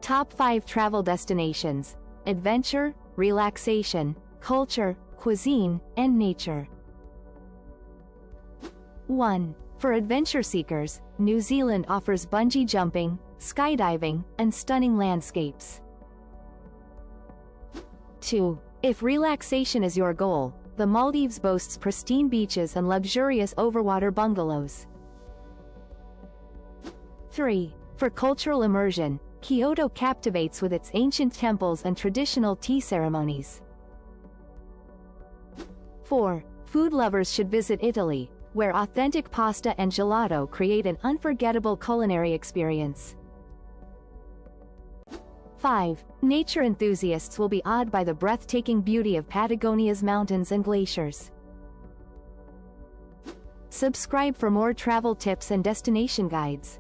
Top 5 travel destinations: adventure, relaxation, culture, cuisine, and nature. 1. For adventure seekers, New Zealand offers bungee jumping, skydiving, and stunning landscapes. 2. If relaxation is your goal, the Maldives boasts pristine beaches and luxurious overwater bungalows. 3. For cultural immersion, Kyoto captivates with its ancient temples and traditional tea ceremonies. 4. Food lovers should visit Italy, where authentic pasta and gelato create an unforgettable culinary experience. 5. Nature enthusiasts will be awed by the breathtaking beauty of Patagonia's mountains and glaciers. Subscribe for more travel tips and destination guides.